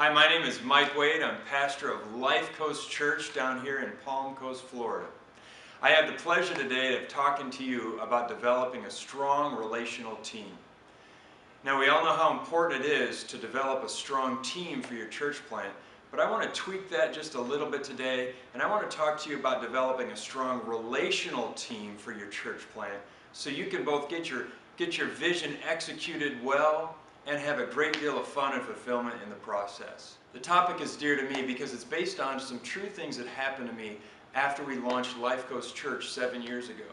Hi, my name is Mike Wade. I'm pastor of Life Coast Church down here in Palm Coast, Florida. I have the pleasure today of talking to you about developing a strong relational team. Now, we all know how important it is to develop a strong team for your church plant, but I want to tweak that just a little bit today, and I want to talk to you about developing a strong relational team for your church plant so you can both get your vision executed well and have a great deal of fun and fulfillment in the process. The topic is dear to me because it's based on some true things that happened to me after we launched Life Coast Church 7 years ago.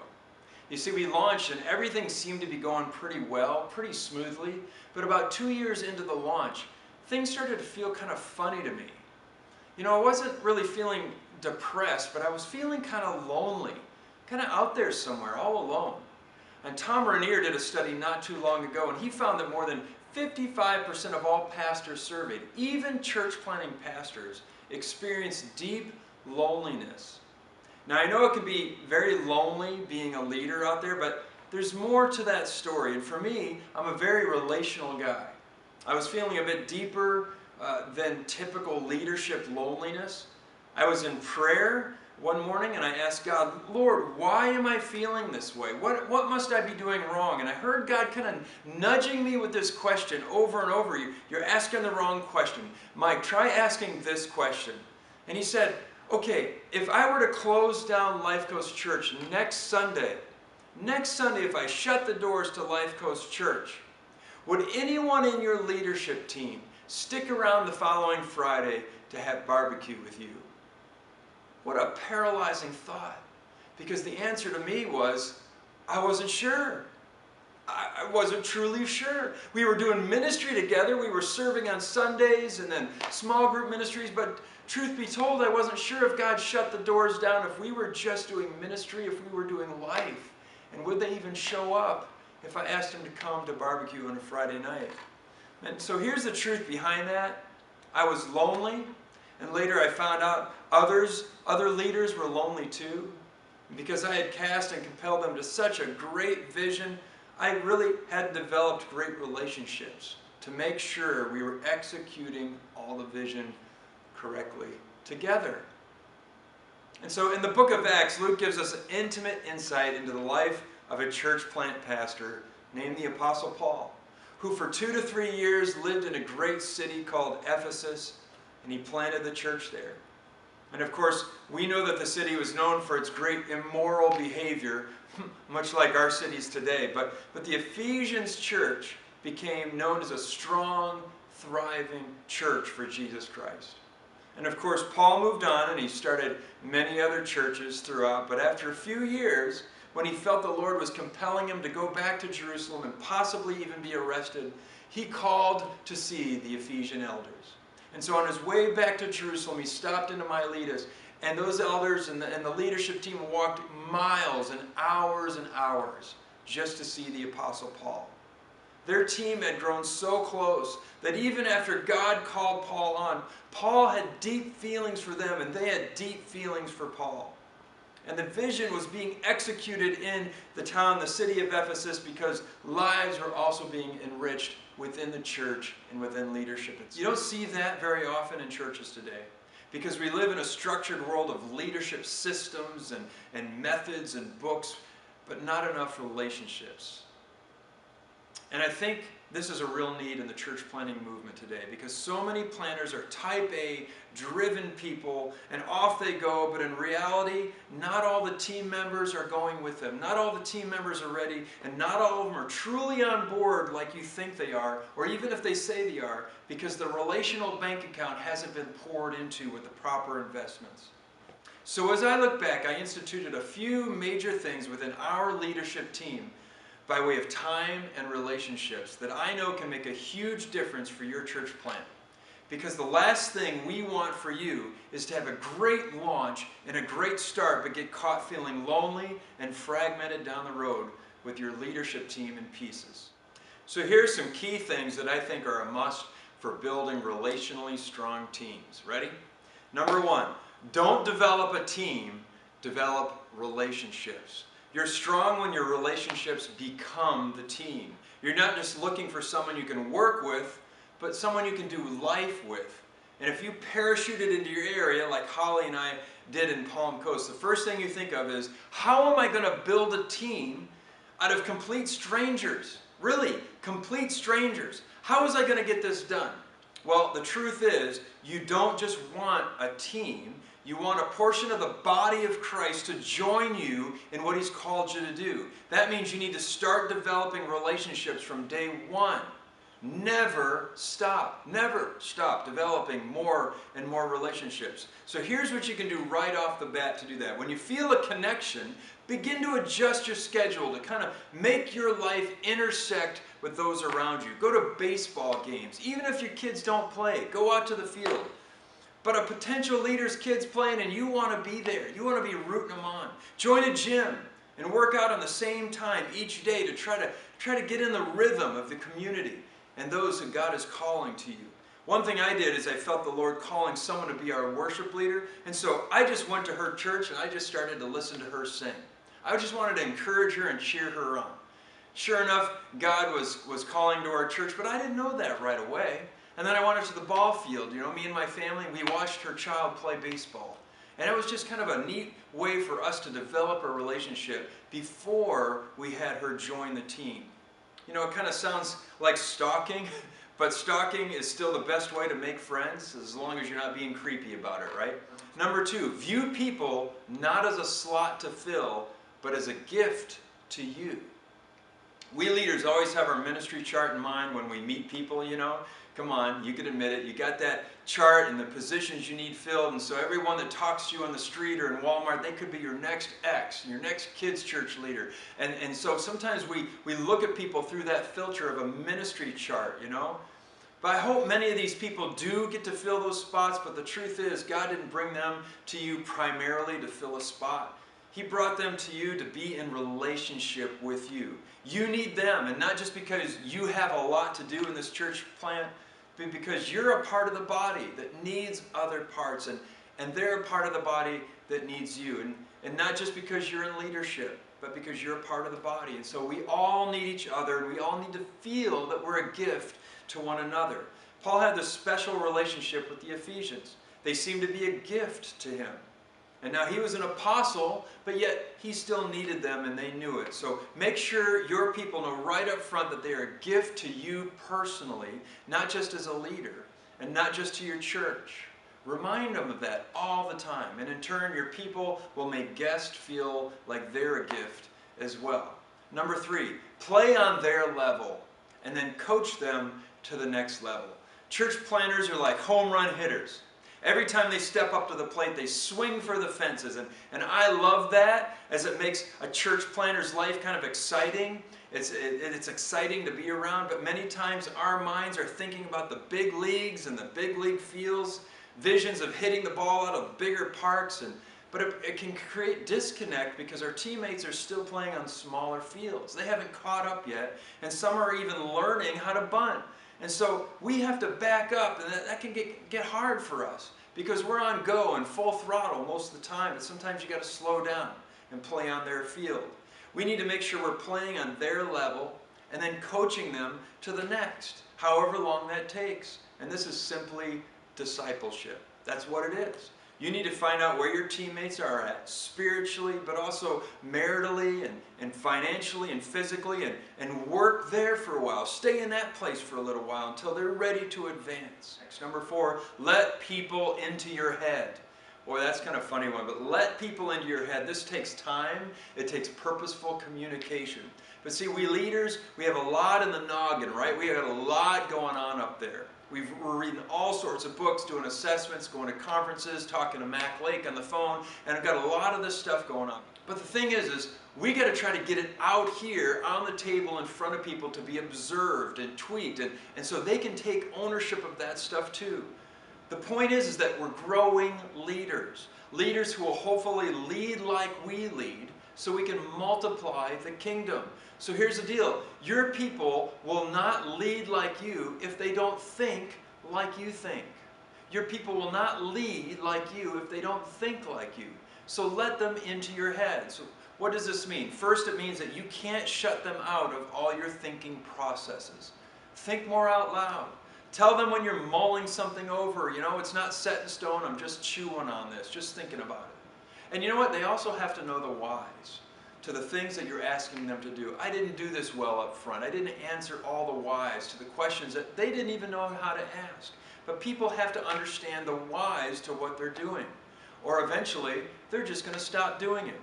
You see, we launched and everything seemed to be going pretty well, pretty smoothly, but about 2 years into the launch, things started to feel kind of funny to me. You know, I wasn't really feeling depressed, but I was feeling kind of lonely, kind of out there somewhere, all alone. And Tom Rainier did a study not too long ago, and he found that more than 55% of all pastors surveyed, even church planting pastors, experience deep loneliness. Now, I know it can be very lonely being a leader out there, but there's more to that story. And for me, I'm a very relational guy. I was feeling a bit deeper than typical leadership loneliness. I was in prayer one morning and I asked God, Lord, why am I feeling this way? What must I be doing wrong? And I heard God kind of nudging me with this question over and over. You're asking the wrong question. Mike, try asking this question. And he said, okay, if I were to close down Life Coast Church next Sunday, if I shut the doors to Life Coast Church, would anyone in your leadership team stick around the following Friday to have barbecue with you? What a paralyzing thought. Because the answer to me was, I wasn't sure. I wasn't truly sure. We were doing ministry together. We were serving on Sundays and then small group ministries. But truth be told, I wasn't sure if God shut the doors down, if we were just doing ministry, if we were doing life. And would they even show up if I asked them to come to barbecue on a Friday night? And so here's the truth behind that. I was lonely. And later I found out other leaders were lonely too. And because I had cast and compelled them to such a great vision, I really had developed great relationships to make sure we were executing all the vision correctly together. And so in the book of Acts, Luke gives us an intimate insight into the life of a church plant pastor named the Apostle Paul, who for 2 to 3 years lived in a great city called Ephesus, and he planted the church there. And of course, we know that the city was known for its great immoral behavior, much like our cities today. But the Ephesians church became known as a strong, thriving church for Jesus Christ. And of course, Paul moved on and he started many other churches throughout. But after a few years, when he felt the Lord was compelling him to go back to Jerusalem and possibly even be arrested, he called to see the Ephesian elders. And so on his way back to Jerusalem, he stopped into Miletus, and those elders and the leadership team walked miles and hours just to see the Apostle Paul. Their team had grown so close that even after God called Paul on, Paul had deep feelings for them, and they had deep feelings for Paul. And the vision was being executed in the town, the city of Ephesus, because lives were also being enriched within the church and within leadership. You don't see that very often in churches today, because we live in a structured world of leadership systems and methods and books, but not enough relationships. And I think this is a real need in the church planting movement today, because so many planners are type A, driven people, and off they go, but in reality, not all the team members are going with them. Not all the team members are ready, and not all of them are truly on board like you think they are, or even if they say they are, because the relational bank account hasn't been poured into with the proper investments. So as I look back, I instituted a few major things within our leadership team by way of time and relationships that I know can make a huge difference for your church plant. Because the last thing we want for you is to have a great launch and a great start, but get caught feeling lonely and fragmented down the road with your leadership team in pieces. So here's some key things that I think are a must for building relationally strong teams. Ready? Number 1, don't develop a team, develop relationships. You're strong when your relationships become the team. You're not just looking for someone you can work with, but someone you can do life with. And if you parachuted into your area like Holly and I did in Palm Coast, the first thing you think of is, how am I going to build a team out of complete strangers? Really, complete strangers. How was I going to get this done? Well, the truth is, you don't just want a team. You want a portion of the body of Christ to join you in what He's called you to do. That means you need to start developing relationships from day one. Never stop developing more and more relationships. So here's what you can do right off the bat to do that. When you feel a connection, begin to adjust your schedule to kind of make your life intersect with those around you. Go to baseball games. Even if your kids don't play, go out to the field. But a potential leader's kid's playing and you want to be there. You want to be rooting them on. Join a gym and work out on the same time each day to try to get in the rhythm of the community and those that God is calling to you. One thing I did is I felt the Lord calling someone to be our worship leader, and so I just went to her church and I just started to listen to her sing. I just wanted to encourage her and cheer her on. Sure enough, God was calling to our church, but I didn't know that right away. And then I went to the ball field. You know, me and my family, we watched her child play baseball. And it was just kind of a neat way for us to develop a relationship before we had her join the team. You know, it kind of sounds like stalking, but stalking is still the best way to make friends as long as you're not being creepy about it, right? Number 2, view people not as a slot to fill, but as a gift to you. We leaders always have our ministry chart in mind when we meet people, you know. Come on, you can admit it. You got that chart and the positions you need filled, and so everyone that talks to you on the street or in Walmart, they could be your next ex, your next kids' church leader. And so sometimes we look at people through that filter of a ministry chart, you know. But I hope many of these people do get to fill those spots, but the truth is God didn't bring them to you primarily to fill a spot. He brought them to you to be in relationship with you. You need them, and not just because you have a lot to do in this church plant, but because you're a part of the body that needs other parts, and they're a part of the body that needs you. And not just because you're in leadership, but because you're a part of the body. And so we all need each other, and we all need to feel that we're a gift to one another. Paul had this special relationship with the Ephesians. They seemed to be a gift to him. And now he was an apostle, but yet he still needed them and they knew it. So make sure your people know right up front that they are a gift to you personally, not just as a leader and not just to your church. Remind them of that all the time. And in turn, your people will make guests feel like they're a gift as well. Number 3, play on their level and then coach them to the next level. Church planners are like home run hitters. Every time they step up to the plate, they swing for the fences. And I love that, as it makes a church planner's life kind of exciting. It's exciting to be around, but many times our minds are thinking about the big leagues and the big league fields, visions of hitting the ball out of bigger parks. But it can create disconnect because our teammates are still playing on smaller fields. They haven't caught up yet, and some are even learning how to bunt. And so we have to back up, and that can get hard for us because we're on go and full throttle most of the time, but sometimes you got to slow down and play on their field. We need to make sure we're playing on their level and then coaching them to the next, however long that takes. And this is simply discipleship. That's what it is. You need to find out where your teammates are at spiritually, but also maritally and financially and physically, and work there for a while. Stay in that place for a little while until they're ready to advance. Next, number 4, let people into your head. Boy, that's kind of a funny one, but let people into your head. This takes time. It takes purposeful communication. But see, we leaders, we have a lot in the noggin, right? We got a lot going on up there. We're reading all sorts of books, doing assessments, going to conferences, talking to Mac Lake on the phone, and I've got a lot of this stuff going on. But the thing is we got to try to get it out here on the table in front of people to be observed and tweaked, and so they can take ownership of that stuff too. The point is that we're growing leaders who will hopefully lead like we lead, so we can multiply the kingdom. So here's the deal. Your people will not lead like you if they don't think like you think. Your people will not lead like you if they don't think like you. So let them into your head. So what does this mean? First, it means that you can't shut them out of all your thinking processes. Think more out loud. Tell them when you're mulling something over, it's not set in stone, I'm just chewing on this, just thinking about it. And you know what? They also have to know the whys to the things that you're asking them to do. I didn't do this well up front. I didn't answer all the whys to the questions that they didn't even know how to ask. But people have to understand the whys to what they're doing. Or eventually, they're just going to stop doing it.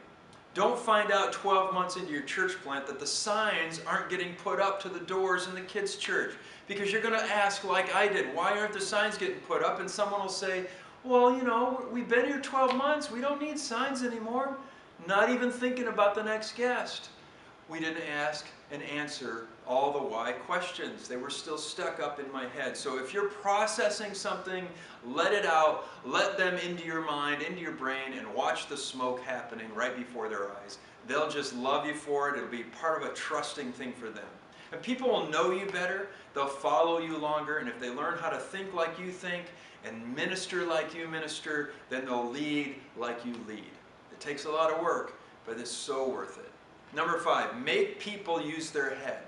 Don't find out 12 months into your church plant that the signs aren't getting put up to the doors in the kids' church. Because you're going to ask, like I did, why aren't the signs getting put up? And someone will say, well, we've been here 12 months. We don't need signs anymore. Not even thinking about the next guest. We didn't ask and answer all the why questions. They were still stuck up in my head. So if you're processing something, let it out. Let them into your mind, into your brain, and watch the smoke happening right before their eyes. They'll just love you for it. It'll be part of a trusting thing for them. And people will know you better. They'll follow you longer. And if they learn how to think like you think and minister like you minister, then they'll lead like you lead. It takes a lot of work, but it's so worth it. Number 5, make people use their head.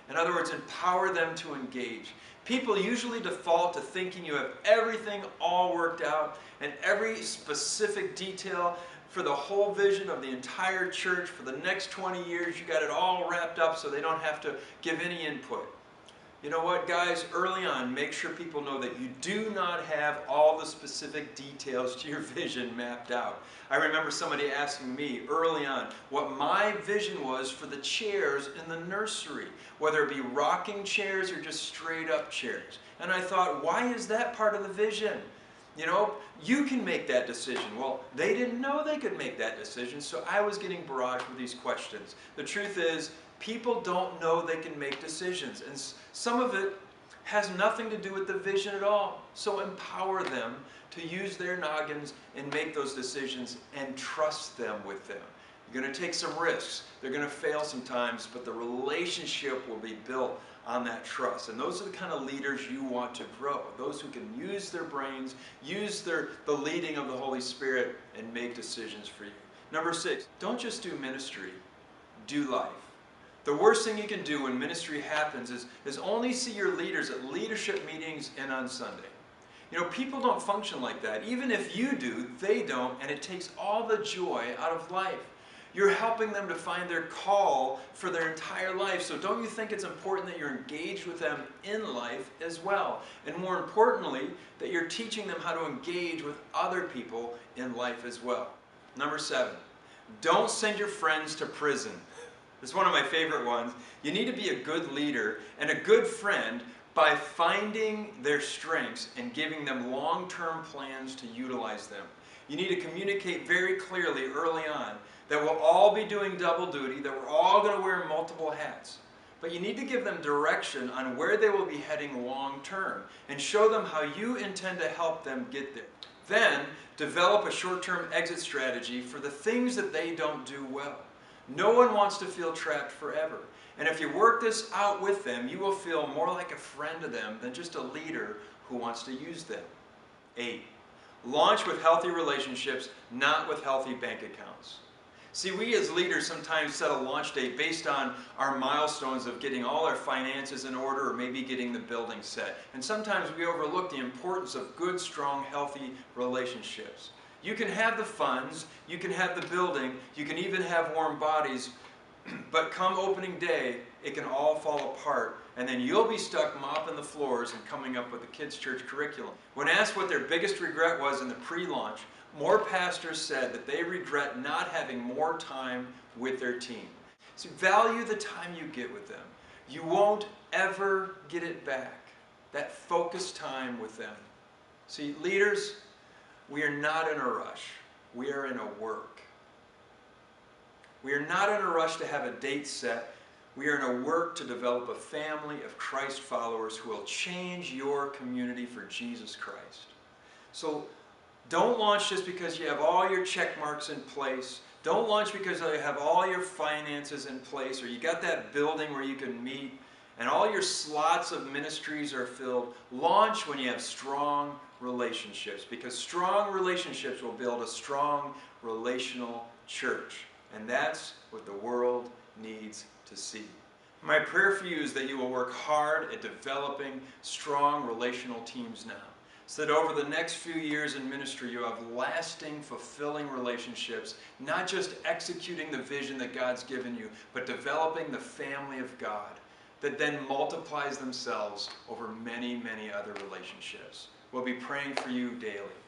In other words, empower them to engage. People usually default to thinking you have everything all worked out and every specific detail for the whole vision of the entire church for the next 20 years. You got it all wrapped up so they don't have to give any input. You know what, guys? Early on, make sure people know that you do not have all the specific details to your vision mapped out. I remember somebody asking me early on what my vision was for the chairs in the nursery, whether it be rocking chairs or just straight up chairs. And I thought, why is that part of the vision? You can make that decision. Well, they didn't know they could make that decision, so I was getting barraged with these questions. The truth is, people don't know they can make decisions, and some of it has nothing to do with the vision at all. So empower them to use their noggins and make those decisions and trust them with them. You're going to take some risks. They're going to fail sometimes, but the relationship will be built on that trust. And those are the kind of leaders you want to grow. Those who can use their brains, use the leading of the Holy Spirit, and make decisions for you. Number 6, don't just do ministry, do life. The worst thing you can do when ministry happens is only see your leaders at leadership meetings and on Sunday. People don't function like that. Even if you do, they don't, and it takes all the joy out of life. You're helping them to find their call for their entire life. So don't you think it's important that you're engaged with them in life as well? And more importantly, that you're teaching them how to engage with other people in life as well. Number 7, don't send your friends to prison. It's one of my favorite ones. You need to be a good leader and a good friend by finding their strengths and giving them long-term plans to utilize them. You need to communicate very clearly early on that we'll all be doing double duty, that we're all going to wear multiple hats. But you need to give them direction on where they will be heading long-term and show them how you intend to help them get there. Then, develop a short-term exit strategy for the things that they don't do well. No one wants to feel trapped forever. And if you work this out with them, you will feel more like a friend to them than just a leader who wants to use them. 8, launch with healthy relationships, not with healthy bank accounts. See, we as leaders sometimes set a launch date based on our milestones of getting all our finances in order or maybe getting the building set. And sometimes we overlook the importance of good, strong, healthy relationships. You can have the funds, you can have the building, you can even have warm bodies, but come opening day, it can all fall apart, and then you'll be stuck mopping the floors and coming up with the kids' church curriculum. When asked what their biggest regret was in the pre-launch, more pastors said that they regret not having more time with their team. So value the time you get with them. You won't ever get it back, that focused time with them. See, leaders, we are not in a rush. We are in a work. We are not in a rush to have a date set. We are in a work to develop a family of Christ followers who will change your community for Jesus Christ. So don't launch just because you have all your check marks in place. Don't launch because you have all your finances in place or you got that building where you can meet and all your slots of ministries are filled. Launch when you have strong relationships, because strong relationships will build a strong relational church. And that's what the world needs to see. My prayer for you is that you will work hard at developing strong relational teams now, so that over the next few years in ministry you have lasting, fulfilling relationships, not just executing the vision that God's given you, but developing the family of God that then multiplies themselves over many, many other relationships. We'll be praying for you daily.